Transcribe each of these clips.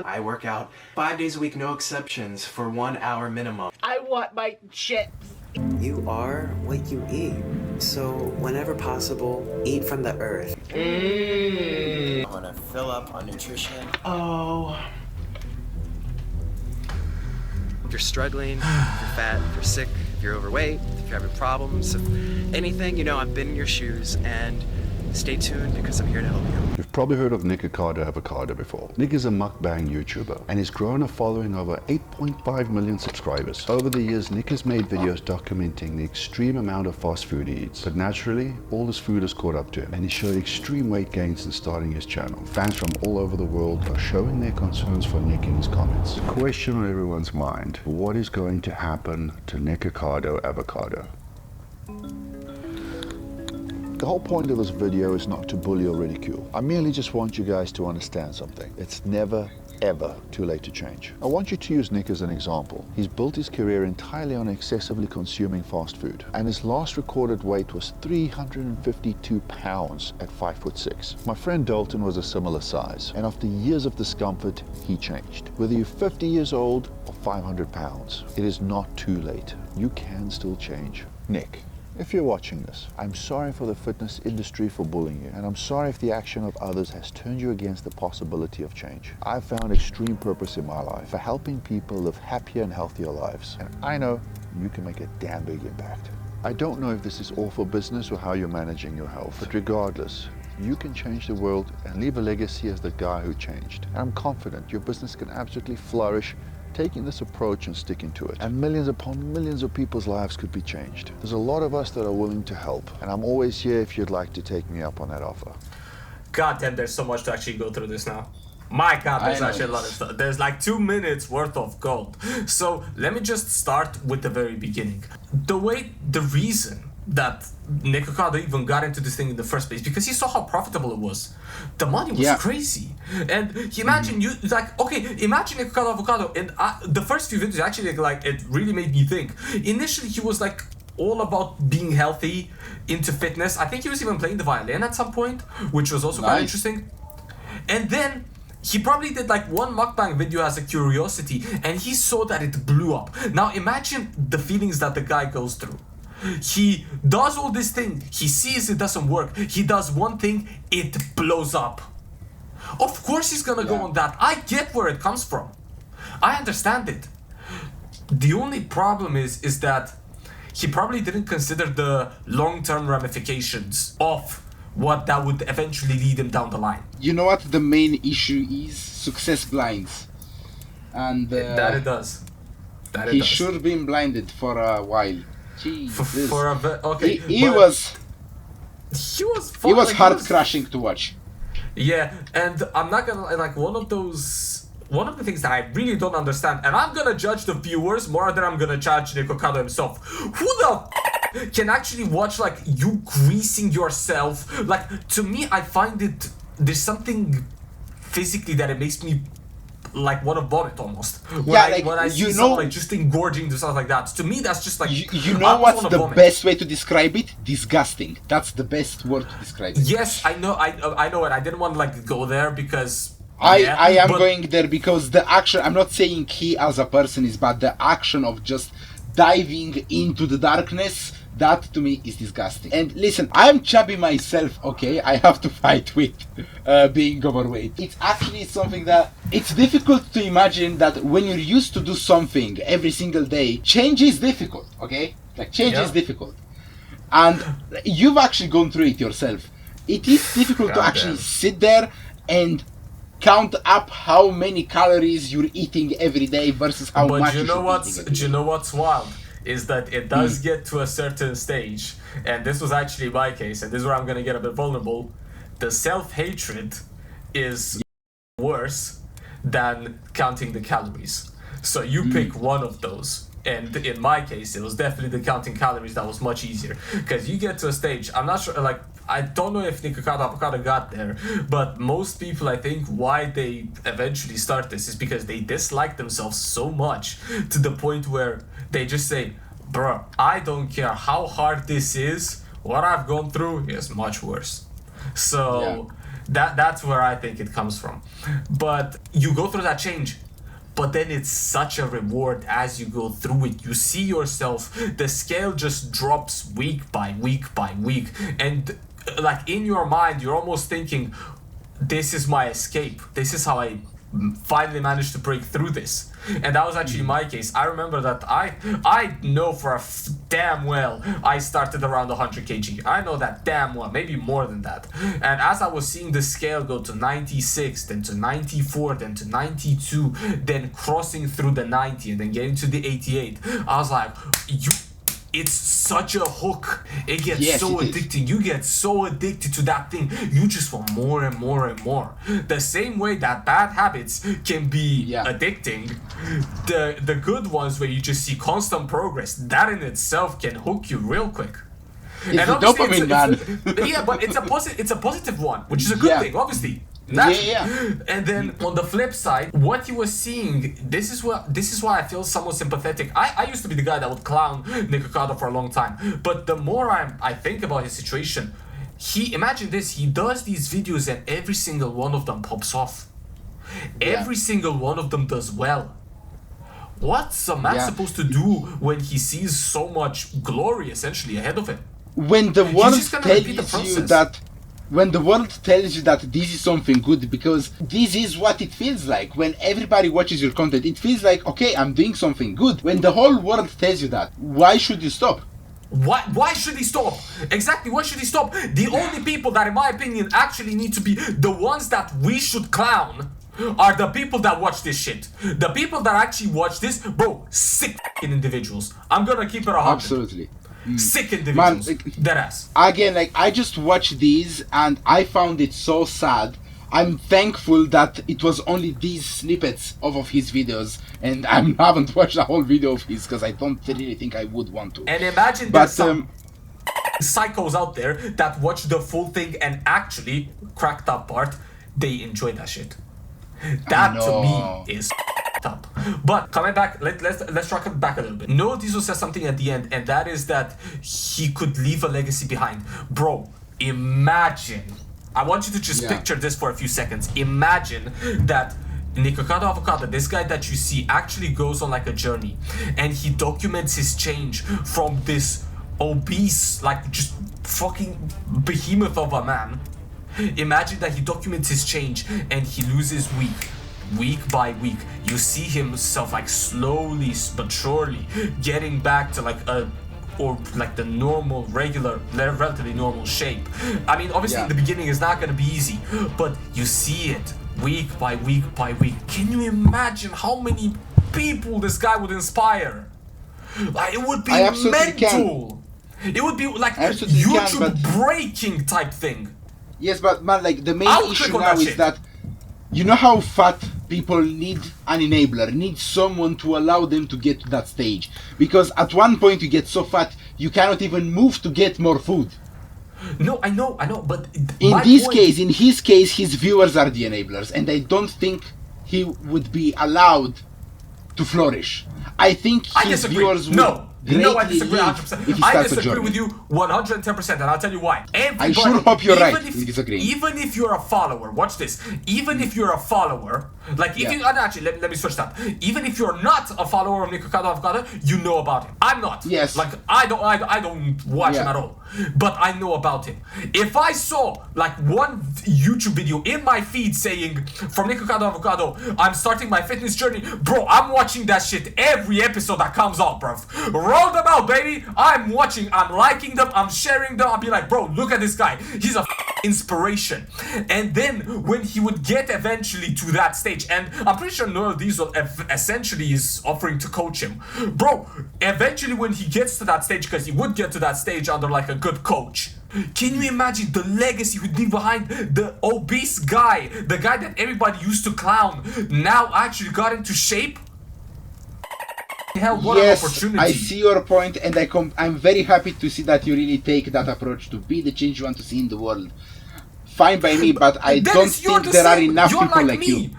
I work out 5 days a week, no exceptions, for 1 hour minimum. I want my chips. You are what you eat. So whenever possible, eat from the earth. I want to fill up on nutrition. Oh. If you're struggling, if you're fat, if you're sick, if you're overweight, if you're having problems, if anything, I've been in your shoes, and stay tuned because I'm here to help you. You've probably heard of Nikocado avocado before. Nick is a mukbang YouTuber and he's grown a following of over 8.5 million subscribers. Over the years, Nick has made videos documenting the extreme amount of fast food he eats. But naturally, all his food has caught up to him and he showed extreme weight gains since starting his channel. Fans from all over the world are showing their concerns for Nick in his comments. The question on everyone's mind, what is going to happen to Nikocado avocado? The whole point of this video is not to bully or ridicule. I merely just want you guys to understand something. It's never, ever too late to change. I want you to use Nick as an example. He's built his career entirely on excessively consuming fast food, and his last recorded weight was 352 pounds at 5'6". My friend Dalton was a similar size, and after years of discomfort, he changed. Whether you're 50 years old or 500 pounds, it is not too late. You can still change. Nick, if you're watching this, I'm sorry for the fitness industry for bullying you, and I'm sorry if the action of others has turned you against the possibility of change. I've found extreme purpose in my life for helping people live happier and healthier lives, and I know you can make a damn big impact. I don't know if this is all for business or how you're managing your health, but regardless, you can change the world and leave a legacy as the guy who changed. And I'm confident your business can absolutely flourish taking this approach and sticking to it, and millions upon millions of people's lives could be changed. There's a lot of us that are willing to help, and I'm always here if you'd like to take me up on that offer. God damn, there's so much to actually go through this now. My God, there's actually a lot of stuff. There's like 2 minutes worth of gold. So let me just start with the very beginning. The reason that Nikocado even got into this thing in the first place, because he saw how profitable it was. The money was crazy. And imagine imagine Nikocado avocado, and the first few videos actually, like, it really made me think. Initially, he was like all about being healthy, into fitness. I think he was even playing the violin at some point, which was also quite interesting. And then he probably did like one mukbang video as a curiosity, and he saw that it blew up. Now imagine the feelings that the guy goes through. He does all this thing, he sees it doesn't work, he does one thing, it blows up. Of course he's gonna go on that. I get where it comes from. I understand it. The only problem is that he probably didn't consider the long-term ramifications of what that would eventually lead him down the line. You know what the main issue is? Success blinds. And that it does. He should have been blinded for a while. He was heart crushing to watch. Yeah, and I'm not gonna like one of the things that I really don't understand, and I'm gonna judge the viewers more than I'm gonna judge Nikocado himself. Who the can actually watch like you greasing yourself? Like, to me, I find there's something physically that it makes me like want to vomit almost. When I see someone like just engorging stuff like that. To me, that's just like you know what's the best way to describe it? Disgusting. That's the best word to describe it. Yes, I know it. I didn't want to like go there because I am going there because the action. I'm not saying he as a person is bad. The action of just diving into the darkness, that to me is disgusting. And listen, I'm chubby myself, okay? I have to fight with being overweight. It's actually something that it's difficult to imagine that when you're used to do something every single day, change is difficult, okay? Like, change is difficult. And you've actually gone through it yourself. It is difficult to actually sit there and count up how many calories you're eating every day versus how much you're eating. Do you know what's wild? Is that it does get to a certain stage, and this was actually my case, and this is where I'm gonna get a bit vulnerable. The self-hatred is worse than counting the calories. So you pick one of those. And in my case, it was definitely the counting calories that was much easier. Because you get to a stage, I'm not sure, like, I don't know if Nikocado avocado got there, but most people, I think, why they eventually start this is because they dislike themselves so much to the point where they just say, bruh, I don't care how hard this is, what I've gone through is much worse. So That's where I think it comes from. But you go through that change, but then it's such a reward as you go through it. You see yourself, the scale just drops week by week by week, and like in your mind you're almost thinking, this is my escape, this is how I finally managed to break through this. And that was actually my case. I remember that I know for a damn well I started around 100 kg. I know that damn well, maybe more than that. And as I was seeing the scale go to 96, then to 94, then to 92, then crossing through the 90 and then getting to the 88, I was like, it's such a hook. It gets so addicting. You get so addicted to that thing. You just want more and more and more. The same way that bad habits can be addicting, the good ones where you just see constant progress, that in itself can hook you real quick. It's a dopamine, man. Yeah, but it's a positive one, which is a good thing, obviously. And then on the flip side, what you were seeing, this is why I feel somewhat sympathetic. I used to be the guy that would clown Nikocado for a long time, but the more I think about his situation, imagine this, he does these videos and every single one of them pops off. Every single one of them does well. What's a man supposed to do when he sees so much glory essentially ahead of him? When the world tells you that this is something good, because this is what it feels like when everybody watches your content. It feels like, okay, I'm doing something good. When the whole world tells you that, why should you stop? Why should he stop? Exactly, why should he stop? The only people that, in my opinion, actually need to be the ones that we should clown are the people that watch this shit. The people that actually watch this, bro, sick f***ing individuals. I'm gonna keep it 100. Absolutely. Sick individuals. Man, deadass. Again, like, I just watched these and I found it so sad. I'm thankful that it was only these snippets of his videos, and I haven't watched the whole video of his because I don't really think I would want to. And imagine there's some psychos out there that watch the full thing and actually crack that part. They enjoy that shit. That to me is up. But coming back, let's track it back a little bit. No Diesel says something at the end, and that is that he could leave a legacy behind. Bro, imagine. I want you to just picture this for a few seconds. Imagine that Nikocado Avocado, this guy that you see, actually goes on like a journey, and he documents his change from this obese, like just fucking behemoth of a man. Imagine that he documents his change and he loses week by week. You see himself like slowly but surely getting back to like the normal, regular, relatively normal shape. I mean, obviously in the beginning it's not gonna be easy, but you see it week by week by week. Can you imagine how many people this guy would inspire? Like, it would be mental. It would be like a YouTube breaking type thing. Yes, but man, like, the main issue now is that, you know how fat people need an enabler, need someone to allow them to get to that stage. Because at one point you get so fat, you cannot even move to get more food. No, I know, but in his case, his viewers are the enablers, and I don't think he would be allowed to flourish. I think his viewers would... No, I disagree 100%. I disagree with you 110%, and I'll tell you why. I sure hope you're right in disagreeing. Even if you're a follower, watch this. Even if you're a follower, like if you actually let me switch that. Even if you're not a follower of Nikocado Avocado, you know about him. I'm not. Yes. Like I don't watch him at all, but I know about him. If I saw like one YouTube video in my feed saying from Nikocado Avocado, I'm starting my fitness journey, bro, I'm watching that shit every episode that comes out, bro. Roll them out, baby. I'm watching, I'm liking them, I'm sharing them. I'll be like, bro, look at this guy. He's a inspiration. And then when he would get eventually to that stage, and I'm pretty sure Noel Diesel essentially is offering to coach him. Bro, eventually when he gets to that stage, because he would get to that stage under like a good coach, can you imagine the legacy he'd leave behind? The obese guy, the guy that everybody used to clown, now actually got into shape? Hell, what an opportunity. I see your point, and I'm very happy to see that you really take that approach to be the change you want to see in the world. Fine by me, but I don't think there are enough people like you.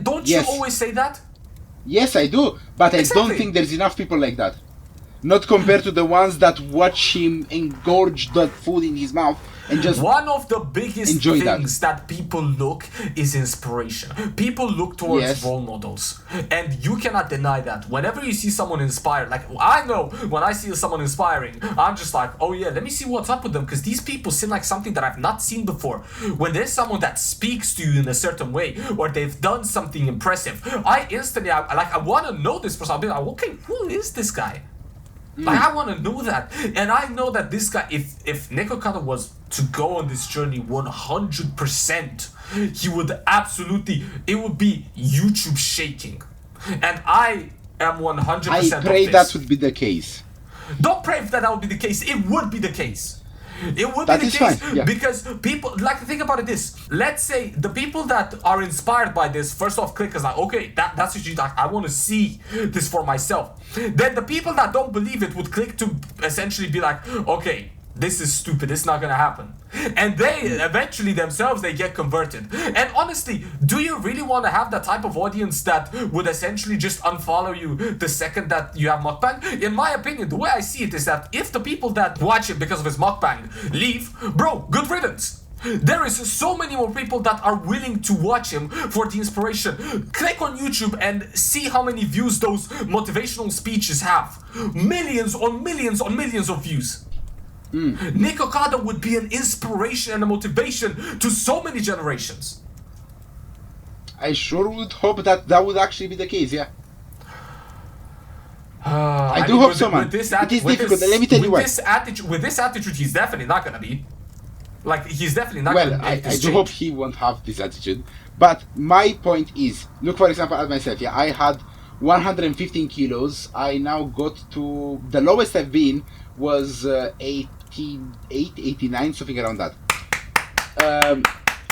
Don't you always say that? Yes, I do, but I don't think there's enough people like that. Not compared to the ones that watch him engorge that food in his mouth and just one of the biggest enjoy things that people look is inspiration. People look towards role models, and you cannot deny that. Whenever you see someone inspired, like I know when I see someone inspiring, I'm just like, oh yeah, let me see what's up with them, because these people seem like something that I've not seen before. When there's someone that speaks to you in a certain way, or they've done something impressive, I instantly I want to know this person. I'll be like, okay, who is this guy? Like, I want to know that. And I know that this guy, if Nikocado was to go on this journey 100%, he would absolutely, it would be YouTube shaking. And I am 100% I pray that would be the case. Don't pray that would be the case. It would be the case. It would That be the is case fine, yeah. because people, like, think about it this. Let's say the people that are inspired by this, first off, click is like, okay, that's what you like. I want to see this for myself. Then the people that don't believe it would click to essentially be like, okay, this is stupid. It's not gonna happen. And they eventually themselves, they get converted. And honestly, do you really want to have that type of audience that would essentially just unfollow you the second that you have mukbang? In my opinion, the way I see it is that if the people that watch it because of his mukbang leave, bro, good riddance. There is so many more people that are willing to watch him for the inspiration. Click on YouTube and see how many views those motivational speeches have. Millions on millions on millions of views. Nikocado would be an inspiration and a motivation to so many generations. I sure would hope that that would actually be the case, yeah. I do hope so, man. It is difficult. Let me tell you why. With this attitude, he's definitely not gonna be. Like, he's definitely not Well, gonna make this I do change. hope he won't have this attitude. But my point is, look, for example, at myself, yeah, I had 115 kilos. I now got to, the lowest I've been was 88, 89, something around that.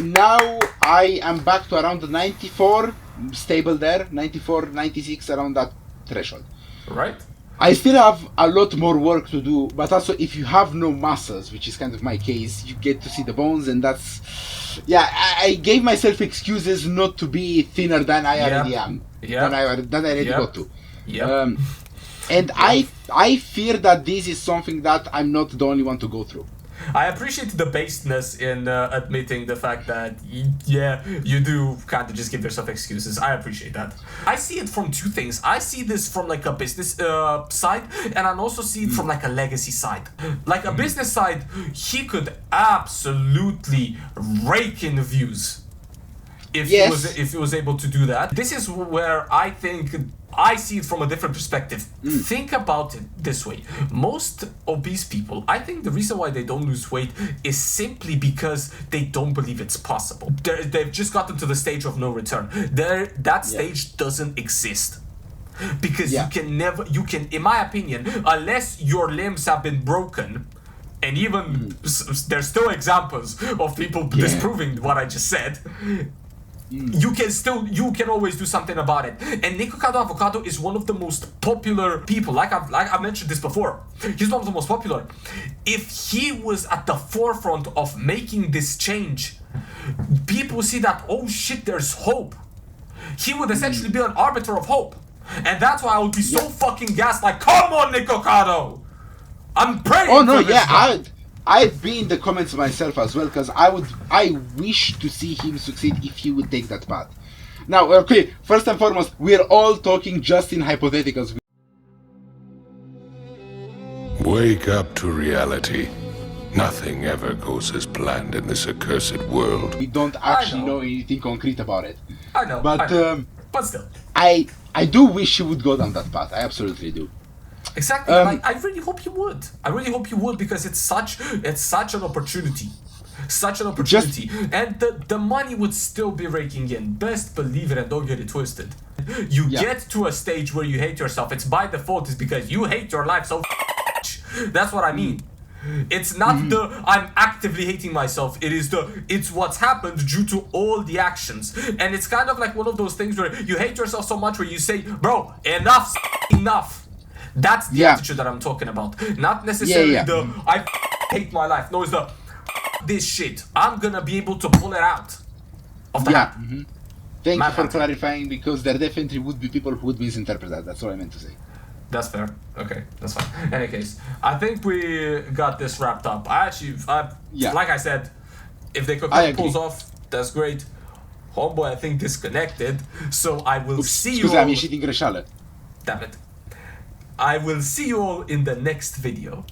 Now I am back to around 94, stable there, 94, 96, around that threshold. Right? I still have a lot more work to do, but also if you have no muscles, which is kind of my case, you get to see the bones, and that's, yeah, I gave myself excuses not to be thinner than I already am, than I already got to. And I fear that this is something that I'm not the only one to go through. I appreciate the baseness in admitting the fact that, you do kind of just give yourself excuses. I appreciate that. I see it from two things. I see this from like a business side, and I also see it from like a legacy side. Like a business side, he could absolutely rake in the views if he was able to do that. This is where I think I see it from a different perspective. Think about it this way. Most obese people, I think the reason why they don't lose weight is simply because they don't believe it's possible. They've just gotten to the stage of no return. That stage doesn't exist. Because you can, in my opinion, unless your limbs have been broken, and even there's still examples of people disproving what I just said, you can always do something about it. And Nikocado Avocado is one of the most popular people. Like I've mentioned this before. He's one of the most popular. If he was at the forefront of making this change, people see that, oh shit, there's hope. He would essentially be an arbiter of hope. And that's why I would be so fucking gassed, like, come on, Nikocado! I'm praying for this guy. I'd be in the comments myself as well, because I wish to see him succeed if he would take that path. Now, okay, first and foremost, we're all talking just in hypotheticals. Wake up to reality. Nothing ever goes as planned in this accursed world. We don't actually know anything concrete about it. I know, but still. I do wish he would go down that path. I absolutely do. Exactly. I really hope you would. I really hope you would, because it's such an opportunity. Such an opportunity. And the money would still be raking in. Best believe it, and don't get it twisted. You get to a stage where you hate yourself. It's by default. It's because you hate your life so That's what I mean. It's not I'm actively hating myself. It's what's happened due to all the actions. And it's kind of like one of those things where you hate yourself so much where you say, bro, enough's enough. That's the attitude that I'm talking about. Not necessarily I hate my life. No, it's this shit. I'm gonna be able to pull it out of that. Thank you for clarifying, because there definitely would be people who would misinterpret that. That's what I meant to say. That's fair. Okay, that's fine. In any case, I think we got this wrapped up. Yeah. Like I said, if they could I cut pulls agree. off, that's great. Homeboy, I think disconnected. So I will see you Scusami, all. uscito in greșeală. Damn it. I will see you all in the next video.